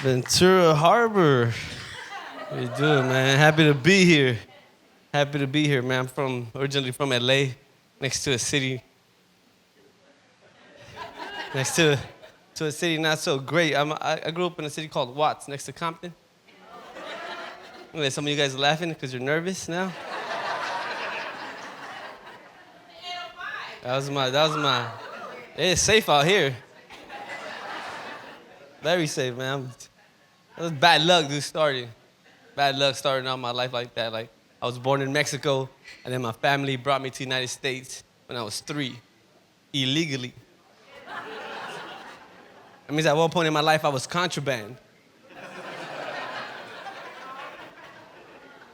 Ventura Harbor. How you doing, man? Happy to be here. Happy to be here, man. I'm originally from LA, next to a city, next to a city not so great. I grew up in a city called Watts, next to Compton. Some of you guys are laughing because you're nervous now. That was my. It's safe out here. Very safe, man. That was bad luck, dude, starting. Bad luck starting out my life like that. Like, I was born in Mexico, and then my family brought me to the United States when I was 3, illegally. That means at one point in my life, I was contraband.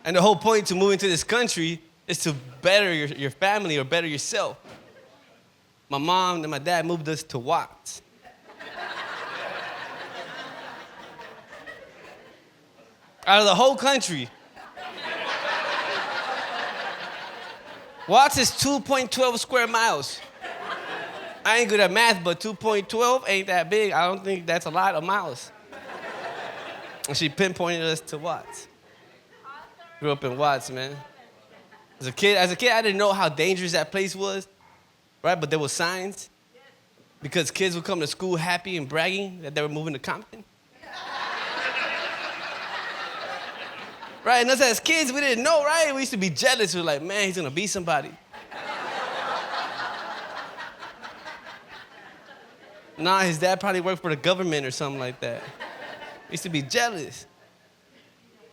And the whole point to moving to this country is to better your family or better yourself. My mom and my dad moved us to Watts. Out of the whole country. Watts is 2.12 square miles. I ain't good at math, but 2.12 ain't that big. I don't think that's a lot of miles. And she pinpointed us to Watts. Grew up in Watts, man. As a kid, I didn't know how dangerous that place was, right? But there were signs because kids would come to school happy and bragging that they were moving to Compton. Right, and us as kids, we didn't know, right? We used to be jealous. We were like, man, he's gonna be somebody. Nah, his dad probably worked for the government or something like that. We used to be jealous.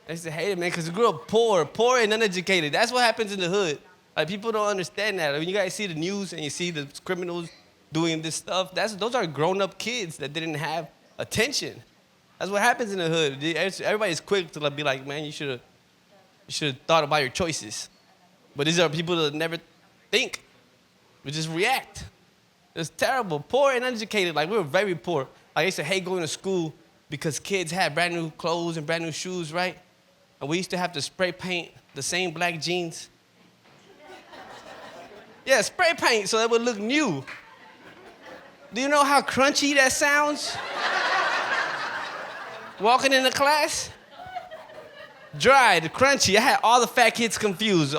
I used to hate it, man, because we grew up poor and uneducated. That's what happens in the hood. Like, people don't understand that. When you guys see the news and you see the criminals doing this stuff, those are grown-up kids that didn't have attention. That's what happens in the hood. Everybody's quick to be like, man, you should have thought about your choices. But these are people that never think. We just react. It's terrible. Poor and uneducated. Like, we were very poor. I used to hate going to school because kids had brand new clothes and brand new shoes, right? And we used to have to spray paint the same black jeans. Yeah, spray paint so it would look new. Do you know how crunchy that sounds? Walking into class, dried, crunchy. I had all the fat kids confused.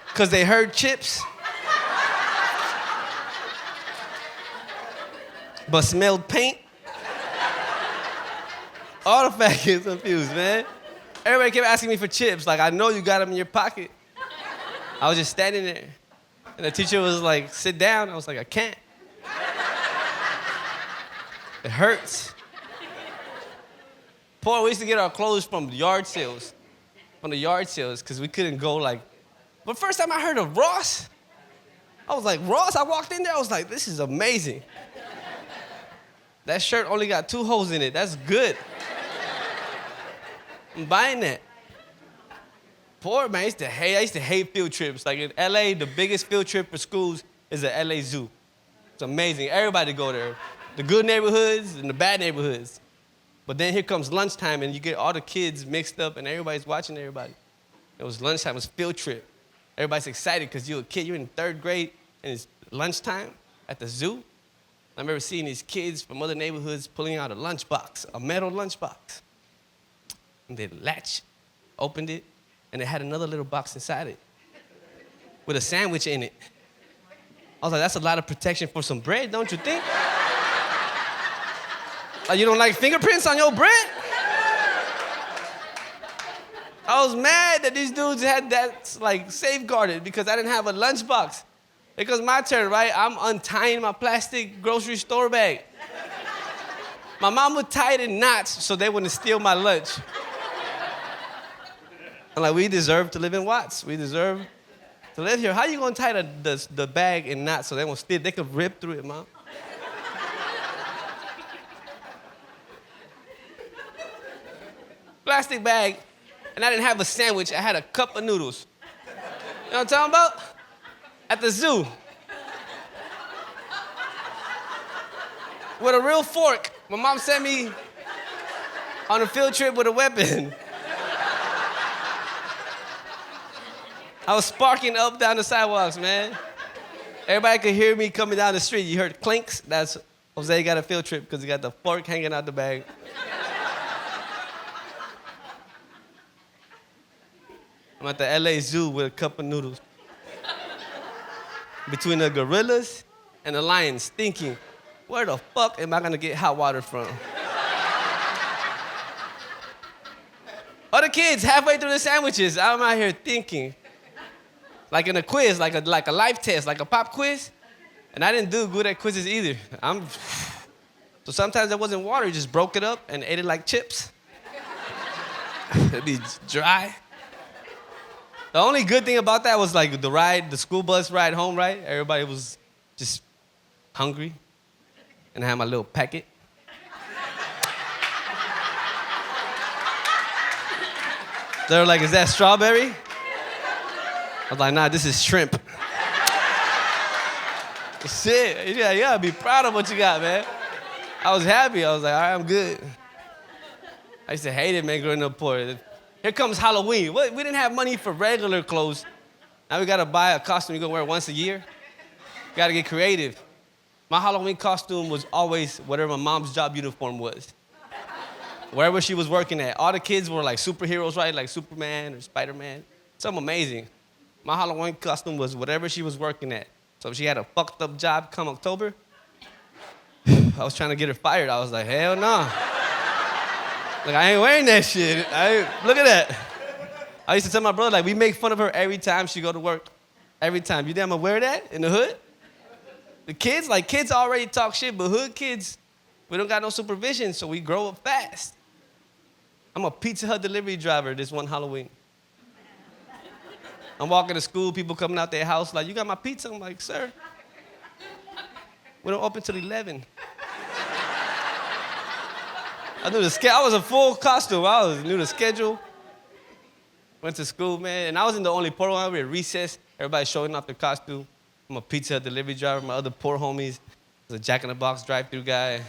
Because they heard chips, but smelled paint. All the fat kids confused, man. Everybody kept asking me for chips. Like, I know you got them in your pocket. I was just standing there. And the teacher was like, sit down. I was like, I can't. It hurts. Poor, we used to get our clothes from yard sales. Because we couldn't go But first time I heard of Ross, I was like, Ross? I walked in there, I was like, this is amazing. That shirt only got 2 holes in it. That's good. I'm buying that. Poor, man, I used to hate field trips. Like in LA, the biggest field trip for schools is the LA Zoo. It's amazing. Everybody go there. The good neighborhoods and the bad neighborhoods. But then here comes lunchtime, and you get all the kids mixed up, and everybody's watching everybody. It was lunchtime. It was field trip. Everybody's excited because you're a kid. You're in 3rd grade, and it's lunchtime at the zoo. I remember seeing these kids from other neighborhoods pulling out a lunchbox, a metal lunchbox. And they opened it, and it had another little box inside it with a sandwich in it. I was like, that's a lot of protection for some bread, don't you think? Like, you don't like fingerprints on your bread? I was mad that these dudes had that, safeguarded because I didn't have a lunchbox. It was my turn, right? I'm untying my plastic grocery store bag. My mom would tie it in knots so they wouldn't steal my lunch. I'm like, we deserve to live in Watts. We deserve to live here. How you gonna tie the bag in knots so they won't steal? They could rip through it, Mom. Plastic bag, and I didn't have a sandwich. I had a cup of noodles. You know what I'm talking about? At the zoo. With a real fork. My mom sent me on a field trip with a weapon. I was sparking up down the sidewalks, man. Everybody could hear me coming down the street. You heard clinks? That's Jose got a field trip because he got the fork hanging out the bag. I'm at the LA Zoo with a cup of noodles. Between the gorillas and the lions, thinking, where the fuck am I gonna get hot water from? Other kids, halfway through the sandwiches, I'm out here thinking. Like in a quiz, like a life test, like a pop quiz. And I didn't do good at quizzes either. So sometimes there wasn't water, you just broke it up and ate it like chips. It'd be dry. The only good thing about that was like the school bus ride home, right? Everybody was just hungry. And I had my little packet. They were like, is that strawberry? I was like, nah, this is shrimp. Shit, yeah, you gotta be proud of what you got, man. I was happy. I was like, all right, I'm good. I used to hate it, man, growing up poor. Here comes Halloween. We didn't have money for regular clothes. Now we gotta buy a costume you're gonna wear once a year. Gotta get creative. My Halloween costume was always whatever my mom's job uniform was. Wherever she was working at. All the kids were like superheroes, right? Like Superman or Spider-Man. Something amazing. My Halloween costume was whatever she was working at. So if she had a fucked up job come October, I was trying to get her fired. I was like, hell no. Like, I ain't wearing that shit. Look at that. I used to tell my brother, like, we make fun of her every time she go to work. Every time. You think I'm gonna wear that in the hood? The kids, like, kids already talk shit, but hood kids, we don't got no supervision, so we grow up fast. I'm a Pizza Hut delivery driver this one Halloween. I'm walking to school, people coming out their house like, you got my pizza? I'm like, sir, we don't open till 11. I knew the schedule. I was a full costume. Knew the schedule. Went to school, man, and I wasn't the only poor one. We had recess. Everybody showing off their costume. I'm a Pizza Hut delivery driver. My other poor homies was a Jack in the Box drive-thru guy.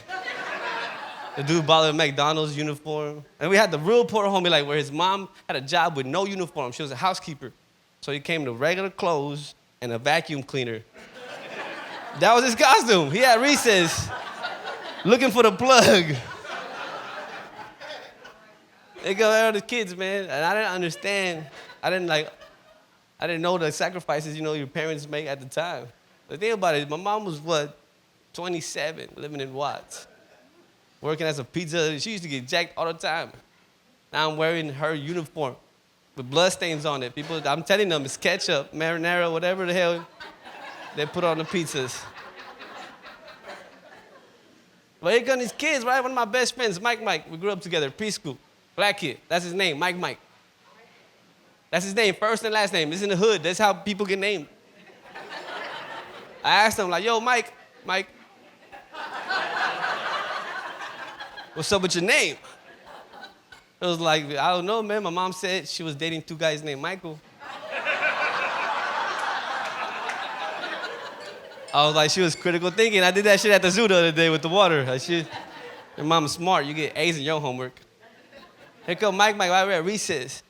The dude bought a McDonald's uniform. And we had the real poor homie, like, where his mom had a job with no uniform. She was a housekeeper. So he came to regular clothes and a vacuum cleaner. That was his costume. He had recess, looking for the plug. They go there, the kids, man, and I didn't understand. I didn't know the sacrifices, your parents make at the time. The thing about it, my mom was, 27, living in Watts, working as a pizza. She used to get jacked all the time. Now I'm wearing her uniform with bloodstains on it. People, I'm telling them, it's ketchup, marinara, whatever the hell they put on the pizzas. But here come these kids, right? One of my best friends, Mike. We grew up together, preschool. Black kid. That's his name, Mike. That's his name, first and last name. It's in the hood. That's how people get named. I asked him, like, yo, Mike, what's up with your name? It was like, I don't know, man. My mom said she was dating two guys named Michael. I was like, she was critical thinking. I did that shit at the zoo the other day with the water. Your mom's smart. You get A's in your homework. Here come Mike, right there at recess.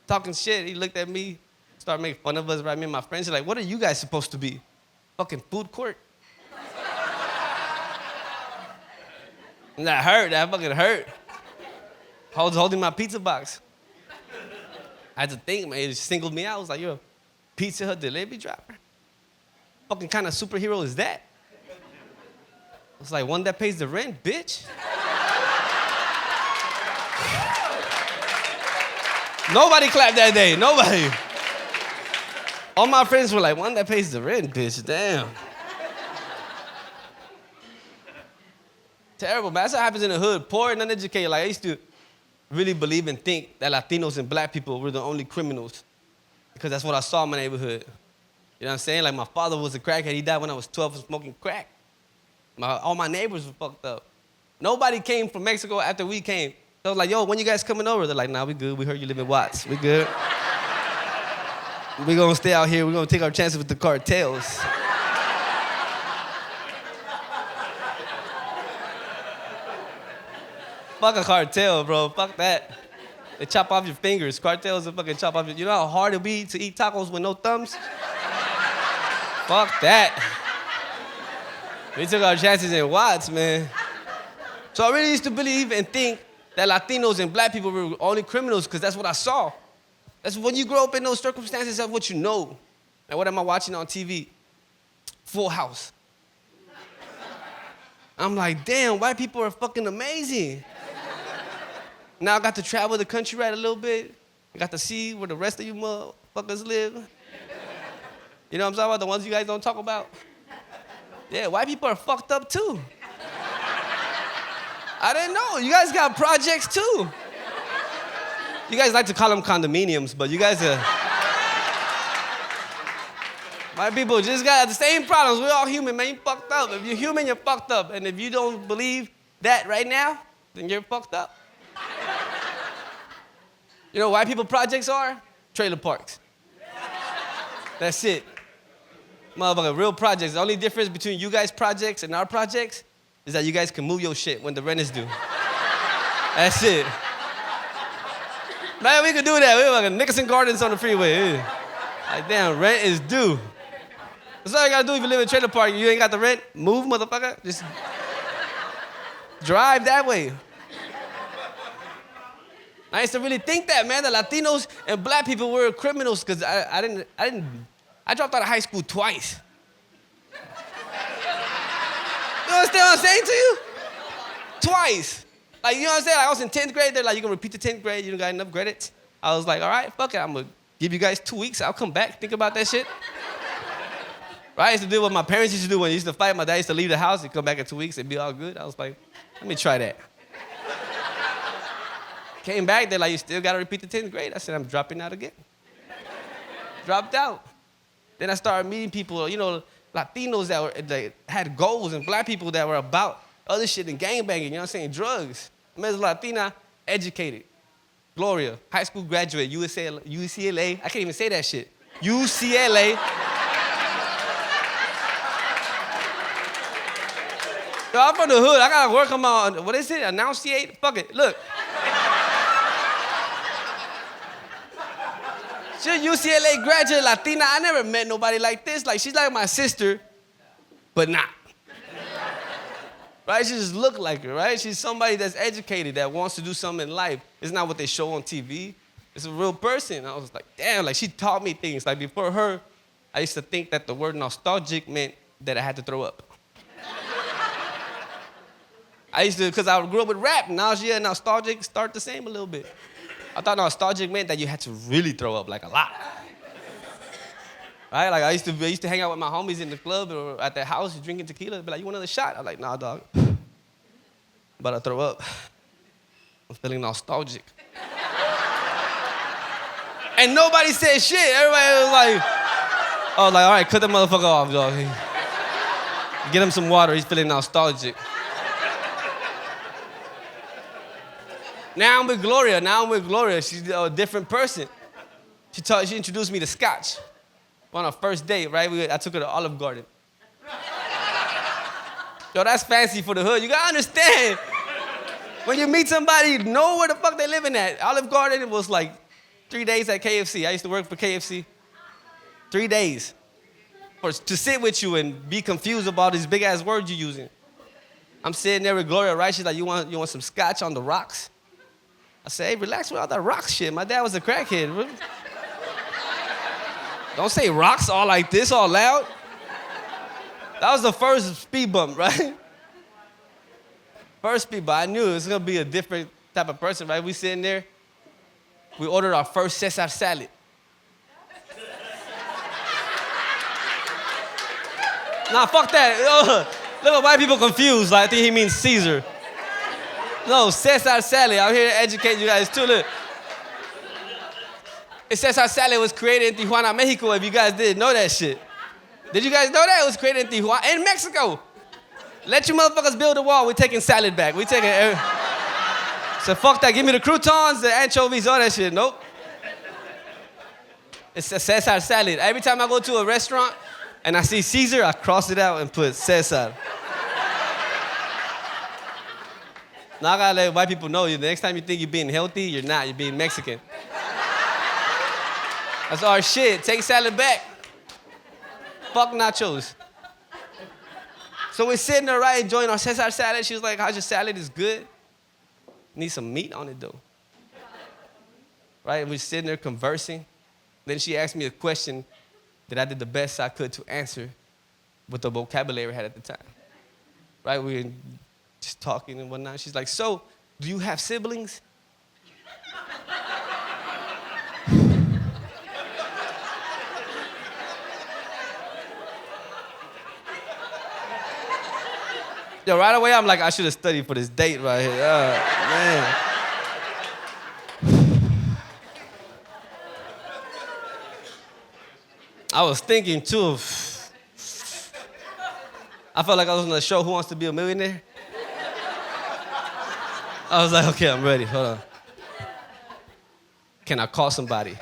Talking shit. He looked at me, started making fun of us, right? Me and my friends are like, what are you guys supposed to be? Fucking food court. And that fucking hurt. I was holding my pizza box. I had to think, man, it singled me out. I was like, you're a Pizza Hut delivery driver? Fucking kind of superhero is that? It's like one that pays the rent, bitch. Nobody clapped that day, nobody. All my friends were like, one that pays the rent, bitch, damn. Terrible, man. That's what happens in the hood. Poor and uneducated. Like, I used to really believe and think that Latinos and black people were the only criminals because that's what I saw in my neighborhood. You know what I'm saying? Like, my father was a crackhead. He died when I was 12 from smoking crack. All my neighbors were fucked up. Nobody came from Mexico after we came. So I was like, yo, when you guys coming over? They're like, nah, we good. We heard you live in Watts. We good. We're going to stay out here. We're going to take our chances with the cartels. Fuck a cartel, bro. Fuck that. They chop off your fingers. Cartels will fucking chop off your... You know how hard it'll be to eat tacos with no thumbs? Fuck that. We took our chances in Watts, man. So I really used to believe and think that Latinos and black people were only criminals because that's what I saw. That's when you grow up in those circumstances, that's what you know. And what am I watching on TV? Full House. I'm like, damn, white people are fucking amazing. Now I got to travel the country right a little bit. I got to see where the rest of you motherfuckers live. You know what I'm talking about? The ones you guys don't talk about? Yeah, white people are fucked up too. I didn't know. You guys got projects too. You guys like to call them condominiums, but you guys are... White people just got the same problems. We're all human, man. You fucked up. If you're human, you're fucked up. And if you don't believe that right now, then you're fucked up. You know what white people projects are? Trailer parks. That's it. Motherfucker, real projects. The only difference between you guys' projects and our projects is that you guys can move your shit when the rent is due. That's it. Man, we could do that. We're like Nickerson Gardens on the freeway. Like, damn, rent is due. That's all you gotta do if you live in a trailer park. You ain't got the rent. Move, motherfucker. Just drive that way. I used to really think that, man, that Latinos and black people were criminals because I dropped out of high school twice. You understand what I'm saying to you? Twice. Like, you know what I'm saying? Like, I was in 10th grade. They're like, you're gonna repeat the 10th grade. You don't got enough credits. I was like, all right, fuck it. I'm gonna give you guys 2 weeks. I'll come back. Think about that shit. Right? I used to do what my parents used to do when they used to fight. My dad used to leave the house. He'd come back in 2 weeks. It'd be all good. I was like, let me try that. Came back. They're like, you still gotta repeat the 10th grade. I said, I'm dropping out again. Dropped out. Then I started meeting people, you know, Latinos that had goals and black people that were about other shit than gangbanging, you know what I'm saying, drugs. I met a Latina, educated. Gloria, high school graduate, UCLA. I can't even say that shit. UCLA. Yo, I'm from the hood. I gotta work on my, what is it, enunciate? Fuck it, look. She's a UCLA graduate, Latina. I never met nobody like this. Like, she's like my sister, but not. Right? She just look like her, right? She's somebody that's educated, that wants to do something in life. It's not what they show on TV. It's a real person. I was like, damn, like she taught me things. Like before her, I used to think that the word nostalgic meant that I had to throw up. I used to, because I grew up with rap. Nausea and nostalgic start the same a little bit. I thought nostalgic meant that you had to really throw up, like a lot. Right? Like I used to hang out with my homies in the club or at their house drinking tequila. Be like, you want another shot? I'm like, nah, dog. I'm about to throw up. I'm feeling nostalgic. And nobody said shit. Everybody was like, I was like, all right, cut that motherfucker off, dog. Get him some water. He's feeling nostalgic. Now I'm with Gloria. She's a different person. She introduced me to Scotch on our first date, right? I took her to Olive Garden. Yo, that's fancy for the hood. You gotta understand. When you meet somebody, you know where the fuck they living at. Olive Garden was like 3 days at KFC. I used to work for KFC. 3 days. To sit with you and be confused about these big ass words you're using. I'm sitting there with Gloria, right? She's like, you want some Scotch on the rocks? I said, hey, relax with all that rock shit. My dad was a crackhead. Don't say rocks all like this, all loud. That was the first speed bump, right? First speed bump. I knew it was gonna be a different type of person, right? We sitting there. We ordered our first Cesar salad. Nah, fuck that. Look at white people confused. Like, I think he means Caesar. No, Cesar salad. I'm here to educate you guys too. Look. Cesar salad was created in Tijuana, Mexico, if you guys didn't know that shit. Did you guys know that? It was created in Tijuana, in Mexico. Let you motherfuckers build a wall. We're taking salad back. We're taking So fuck that. Give me the croutons, the anchovies, all that shit. Nope. It's a Cesar salad. Every time I go to a restaurant and I see Caesar, I cross it out and put Cesar. Now I gotta let white people know, the next time you think you're being healthy, you're not. You're being Mexican. That's our shit. Take salad back. Fuck nachos. So we're sitting there, right, enjoying our Cesar salad. She was like, how's your salad? It's good. Need some meat on it, though. Right, and we're sitting there conversing. Then she asked me a question that I did the best I could to answer with the vocabulary I had at the time. Right, we were just talking and whatnot. She's like, so, do you have siblings? Yo, right away, I'm like, I should have studied for this date right here. Man. I was thinking, too. I felt like I was on the show, Who Wants to Be a Millionaire? I was like, okay, I'm ready. Hold on. Can I call somebody?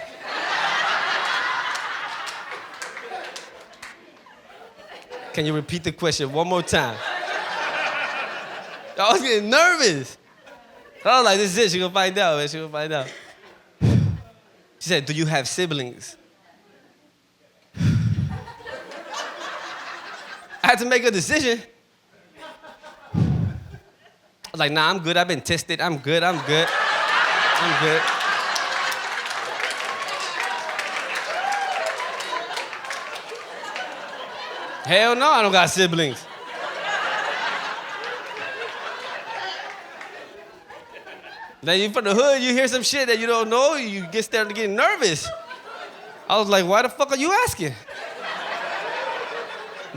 Can you repeat the question one more time? I was getting nervous. I was like, this is it. She gonna find out, man. She gonna find out. She said, do you have siblings? I had to make a decision. I was like, nah, I'm good. I've been tested. I'm good. I'm good. I'm good. Hell no, I don't got siblings. Then you from the hood, you hear some shit that you don't know, you get started to get nervous. I was like, why the fuck are you asking?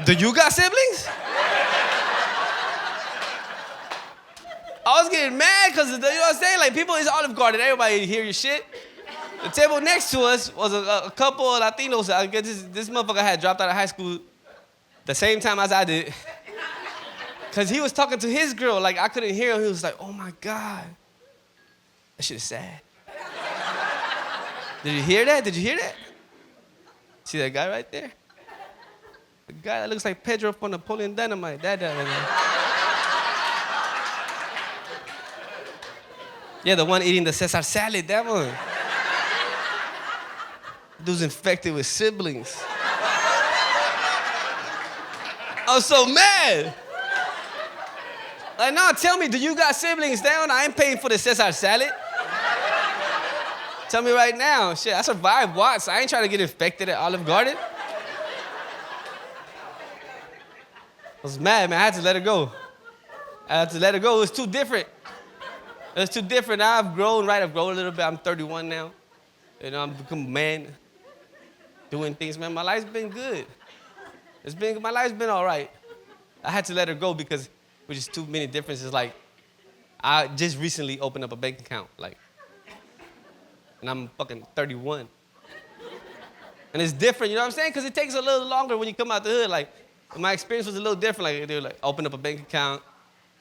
Do you got siblings? I was getting mad because, you know what I'm saying? Like, people is Olive Garden, everybody hear your shit. The table next to us was a couple of Latinos. I guess this motherfucker had dropped out of high school the same time as I did. Because he was talking to his girl, like, I couldn't hear him. He was like, oh my God. That shit is sad. Did you hear that? Did you hear that? See that guy right there? The guy that looks like Pedro from Napoleon Dynamite. That right there. Yeah, the one eating the Cesar salad, that one. Dude's infected with siblings. I was so mad. Like, no, tell me, do you got siblings down? I ain't paying for the Cesar salad. Tell me right now. Shit, I survived Watts. I ain't trying to get infected at Olive Garden. I was mad, man. I had to let her go. I had to let her go. It was too different. It was too different. Now I've grown, right? I've grown a little bit. I'm 31 now. You know, I'm become a man. Doing things, man. My life's been good. My life's been all right. I had to let her go because with just too many differences. Like, I just recently opened up a bank account, like, and I'm fucking 31. And it's different, you know what I'm saying? Because it takes a little longer when you come out the hood. Like, my experience was a little different. Like, they were like, open up a bank account.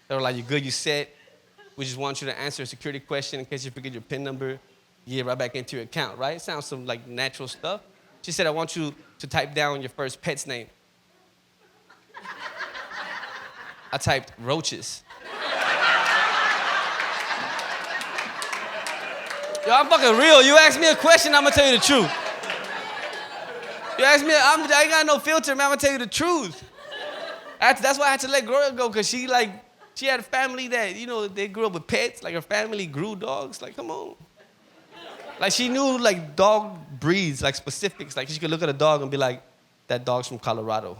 They were like, you good, you set. We just want you to answer a security question in case you forget your PIN number. You get right back into your account, right? It sounds some like natural stuff. She said, I want you to type down your first pet's name. I typed roaches. Yo, I'm fucking real. You ask me a question, I'm gonna tell you the truth. You ask me, I ain't got no filter, man. I'm gonna tell you the truth. That's why I had to let Gloria go, because she had a family that, you know, they grew up with pets. Like, her family grew dogs. Like, come on. Like, she knew, like, dog breeds, like, specifics. Like, she could look at a dog and be like, that dog's from Colorado.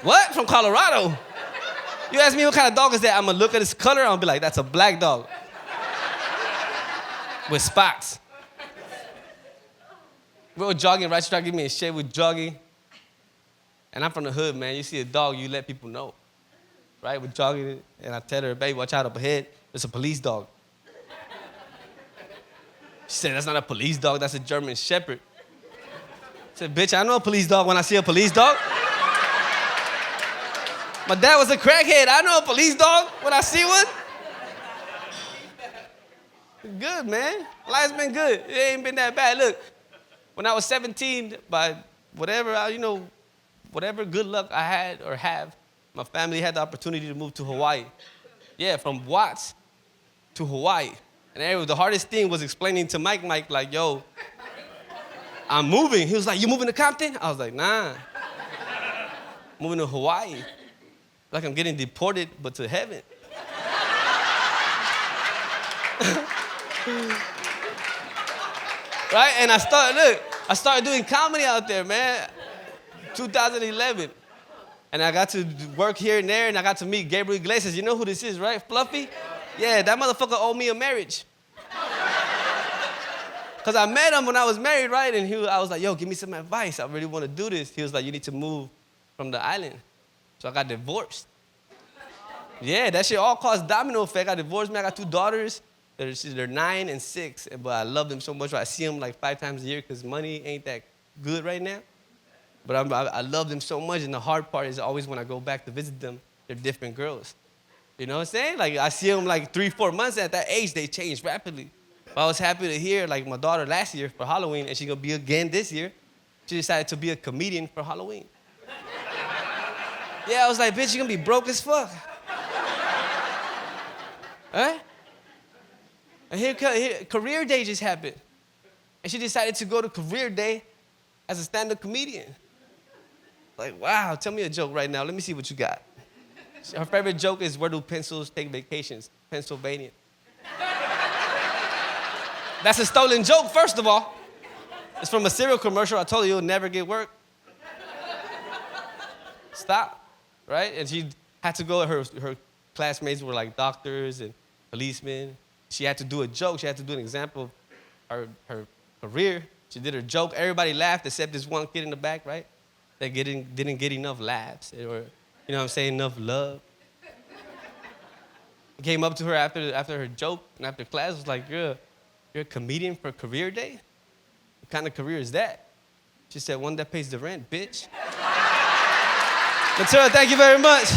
What? From Colorado? You ask me what kind of dog is that, I'm gonna look at his color, I'm gonna be like, that's a black dog. With spots. We were jogging, right? She tried to give me a shit. We're jogging. And I'm from the hood, man. You see a dog, you let people know. Right? We're jogging, and I tell her, baby, watch out up ahead. There's a police dog. She said, that's not a police dog, that's a German Shepherd. I said, bitch, I know a police dog when I see a police dog. My dad was a crackhead. I know a police dog when I see one. Good, man. Life's been good. It ain't been that bad. Look, when I was 17, by whatever, whatever good luck I had or have, my family had the opportunity to move to Hawaii. Yeah, from Watts to Hawaii. And the hardest thing was explaining to Mike, like, yo, I'm moving. He was like, you moving to Compton? I was like, nah. moving to Hawaii. Like I'm getting deported, but to heaven. Right? And I started doing comedy out there, man. 2011. And I got to work here and there, and I got to meet Gabriel Iglesias. You know who this is, right? Fluffy? Yeah, that motherfucker owed me a marriage. Because I met him when I was married, right? And I was like, yo, give me some advice. I really want to do this. He was like, you need to move from the island. So I got divorced. Yeah, that shit all caused domino effect. I divorced me. I got 2 daughters. They're 9 and 6, but I love them so much. I see them like 5 times a year because money ain't that good right now. But I love them so much, and the hard part is always when I go back to visit them, they're different girls. You know what I'm saying? Like, I see them like 3-4 months, and at that age, they change rapidly. But I was happy to hear, like, my daughter last year for Halloween, and she's going to be again this year. She decided to be a comedian for Halloween. Yeah, I was like, bitch, you're going to be broke as fuck. Huh? And here, career day just happened. And she decided to go to career day as a stand-up comedian. Like, wow, tell me a joke right now. Let me see what you got. Her favorite joke is, where do pencils take vacations? Pennsylvania. That's a stolen joke, first of all. It's from a cereal commercial. I told you, you'll never get work. Stop, right? And she had to go, her classmates were like doctors and policemen. She had to do a joke. She had to do an example of her career. She did her joke. Everybody laughed except this one kid in the back, right? That didn't get enough laughs or, you know what I'm saying, enough love. He came up to her after her joke and after class was like, you're a comedian for career day? What kind of career is that? She said, one that pays the rent, bitch. Matura, thank you very much.